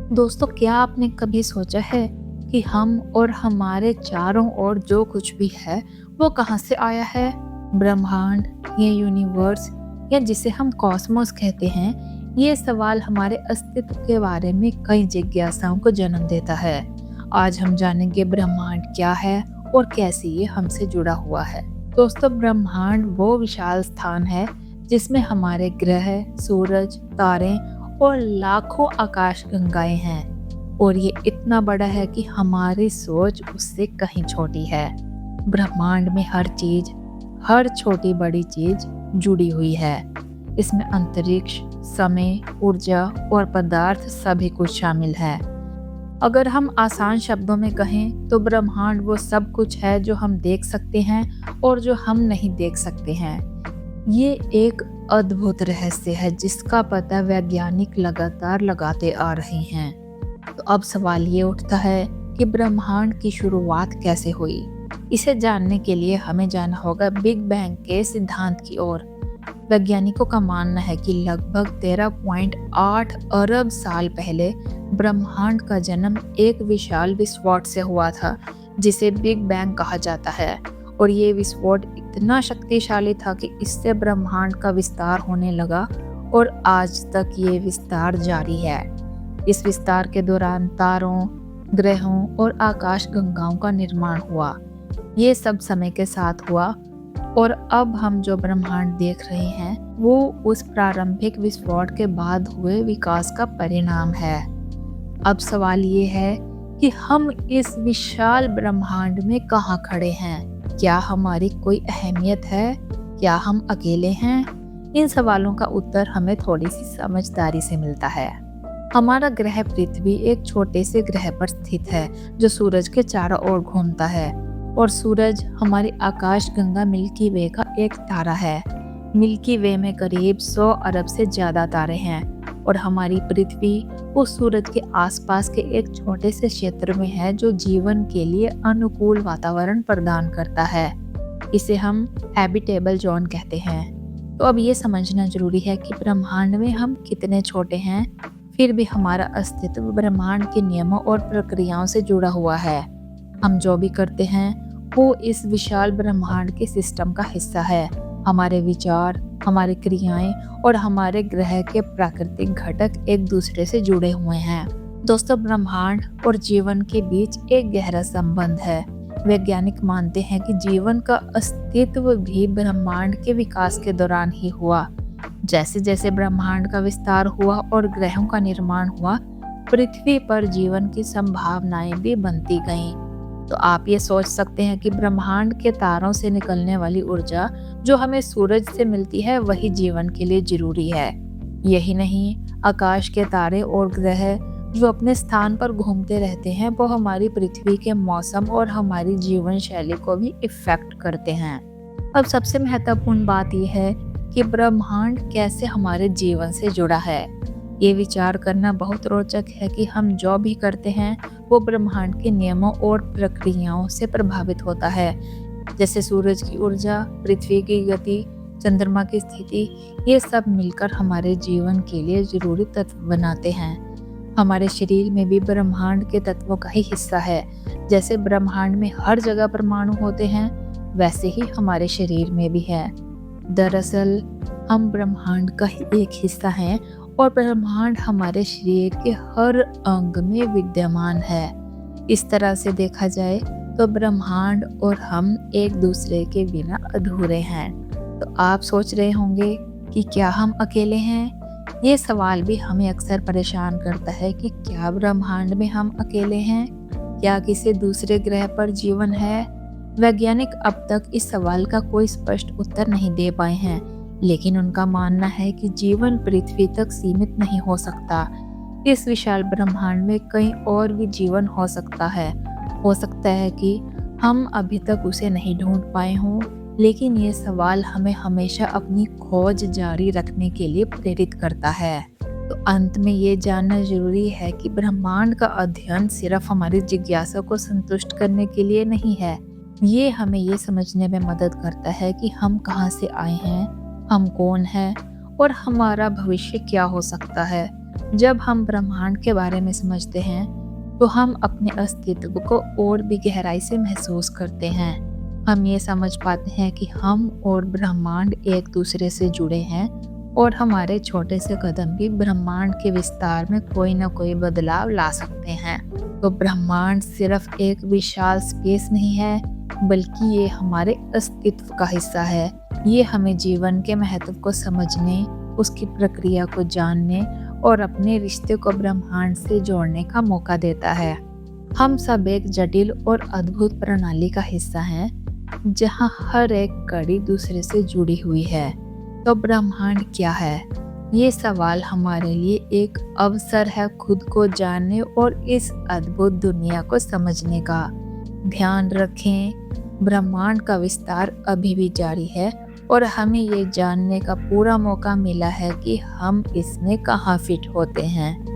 दोस्तों, क्या आपने कभी सोचा है कि हम और हमारे चारों ओर जो कुछ भी है वो कहाँ से आया है? ब्रह्मांड, ये यूनिवर्स या जिसे हम कॉस्मोस कहते हैं, ये सवाल हमारे अस्तित्व के बारे में कई जिज्ञासाओं को जन्म देता है। आज हम जानेंगे ब्रह्मांड क्या है और कैसे ये हमसे जुड़ा हुआ है। दोस्तों, ब्रह्मांड वो विशाल स्थान है जिसमें हमारे ग्रह, सूरज, तारे और लाखों आकाशगंगाएं हैं, और ये इतना बड़ा है कि हमारी सोच उससे कहीं छोटी है। ब्रह्मांड में हर चीज, हर छोटी बड़ी चीज जुड़ी हुई है। इसमें अंतरिक्ष, समय, ऊर्जा और पदार्थ सभी कुछ शामिल है। अगर हम आसान शब्दों में कहें तो ब्रह्मांड वो सब कुछ है जो हम देख सकते हैं और जो हम नहीं देख सकते हैं। ये एक अद्भुत रहस्य है जिसका पता वैज्ञानिक लगातार लगाते आ रहे हैं। तो अब सवाल ये उठता है कि ब्रह्मांड की शुरुआत कैसे हुई। इसे जानने के लिए हमें जाना होगा बिग बैंग के सिद्धांत की ओर। वैज्ञानिकों का मानना है कि लगभग 13.8 अरब साल पहले ब्रह्मांड का जन्म एक विशाल विस्फोट से हुआ था जिसे बिग बैंग कहा जाता है। और ये विस्फोट इतना शक्तिशाली था कि इससे ब्रह्मांड का विस्तार होने लगा और आज तक ये विस्तार जारी है। इस विस्तार के दौरान तारों, ग्रहों और आकाशगंगाओं का निर्माण हुआ। ये सब समय के साथ हुआ और अब हम जो ब्रह्मांड देख रहे हैं वो उस प्रारंभिक विस्फोट के बाद हुए विकास का परिणाम है। अब सवाल ये है कि हम इस विशाल ब्रह्मांड में कहाँ खड़े हैं? क्या हमारी कोई अहमियत है? क्या हम अकेले हैं? इन सवालों का उत्तर हमें थोड़ी सी समझदारी से मिलता है। हमारा ग्रह पृथ्वी एक छोटे से ग्रह पर स्थित है जो सूरज के चारों ओर घूमता है, और सूरज हमारी आकाशगंगा मिल्की वे का एक तारा है। मिल्की वे में करीब 100 अरब से ज्यादा तारे हैं, और हमारी पृथ्वी उस सूरज के आसपास के एक छोटे से क्षेत्र में है जो जीवन के लिए अनुकूल वातावरण प्रदान करता है। इसे हम हैबिटेबल जोन कहते हैं। तो अब ये समझना जरूरी है कि ब्रह्मांड में हम कितने छोटे हैं, फिर भी हमारा अस्तित्व ब्रह्मांड के नियमों और प्रक्रियाओं से जुड़ा हुआ है। हम जो भी करते हैं वो इस विशाल ब्रह्मांड के सिस्टम का हिस्सा है। हमारे विचार, हमारी क्रियाएं और हमारे ग्रह के प्राकृतिक घटक एक दूसरे से जुड़े हुए हैं। दोस्तों, ब्रह्मांड और जीवन के बीच एक गहरा संबंध है। वैज्ञानिक मानते हैं कि जीवन का अस्तित्व भी ब्रह्मांड के विकास के दौरान ही हुआ। जैसे जैसे ब्रह्मांड का विस्तार हुआ और ग्रहों का निर्माण हुआ, पृथ्वी पर जीवन की संभावनाएं भी बनती गईं। तो आप ये सोच सकते हैं कि ब्रह्मांड के तारों से निकलने वाली ऊर्जा जो हमें सूरज से मिलती है वही जीवन के लिए जरूरी है। यही नहीं, आकाश के तारे और ग्रह जो अपने स्थान पर घूमते रहते हैं वो हमारी पृथ्वी के मौसम और हमारी जीवन शैली को भी इफेक्ट करते हैं। अब सबसे महत्वपूर्ण बात यह है कि ब्रह्मांड कैसे हमारे जीवन से जुड़ा है। ये विचार करना बहुत रोचक है कि हम जो भी करते हैं वो ब्रह्मांड के नियमों और प्रक्रियाओं से प्रभावित होता है। जैसे सूरज की ऊर्जा, पृथ्वी की गति, चंद्रमा की स्थिति, ये सब मिलकर हमारे जीवन के लिए जरूरी तत्व बनाते हैं। हमारे शरीर में भी ब्रह्मांड के तत्वों का ही हिस्सा है। जैसे ब्रह्मांड में हर जगह परमाणु होते हैं, वैसे ही हमारे शरीर में भी है। दरअसल हम ब्रह्मांड का ही एक हिस्सा हैं और ब्रह्मांड हमारे शरीर के हर अंग में विद्यमान है। इस तरह से देखा जाए तो ब्रह्मांड और हम एक दूसरे के बिना अधूरे हैं। तो आप सोच रहे होंगे कि क्या हम अकेले हैं? ये सवाल भी हमें अक्सर परेशान करता है कि क्या ब्रह्मांड में हम अकेले हैं? क्या किसी दूसरे ग्रह पर जीवन है? वैज्ञानिक अब तक इस सवाल का कोई स्पष्ट उत्तर नहीं दे पाए हैं, लेकिन उनका मानना है कि जीवन पृथ्वी तक सीमित नहीं हो सकता। इस विशाल ब्रह्मांड में कहीं और भी जीवन हो सकता है। हो सकता है कि हम अभी तक उसे नहीं ढूंढ पाए हों, लेकिन ये सवाल हमें हमेशा अपनी खोज जारी रखने के लिए प्रेरित करता है। तो अंत में ये जानना जरूरी है कि ब्रह्मांड का अध्ययन सिर्फ हमारी जिज्ञासा को संतुष्ट करने के लिए नहीं है। ये हमें ये समझने में मदद करता है कि हम कहाँ से आए हैं, हम कौन हैं और हमारा भविष्य क्या हो सकता है। जब हम ब्रह्मांड के बारे में समझते हैं तो हम अपने अस्तित्व को और भी गहराई से महसूस करते हैं। हम ये समझ पाते हैं कि हम और ब्रह्मांड एक दूसरे से जुड़े हैं और हमारे छोटे से कदम भी ब्रह्मांड के विस्तार में कोई ना कोई बदलाव ला सकते हैं। तो ब्रह्मांड सिर्फ एक विशाल स्पेस नहीं है, बल्कि ये हमारे अस्तित्व का हिस्सा है। ये हमें जीवन के महत्व को समझने, उसकी प्रक्रिया को जानने और अपने रिश्ते को ब्रह्मांड से जोड़ने का मौका देता है। हम सब एक जटिल और अद्भुत प्रणाली का हिस्सा हैं, जहां हर एक कड़ी दूसरे से जुड़ी हुई है। तो ब्रह्मांड क्या है? ये सवाल हमारे लिए एक अवसर है खुद को जानने और इस अद्भुत दुनिया को समझने का। ध्यान रखें, ब्रह्मांड का विस्तार अभी भी जारी है और हमें ये जानने का पूरा मौका मिला है कि हम इसमें कहाँ फिट होते हैं।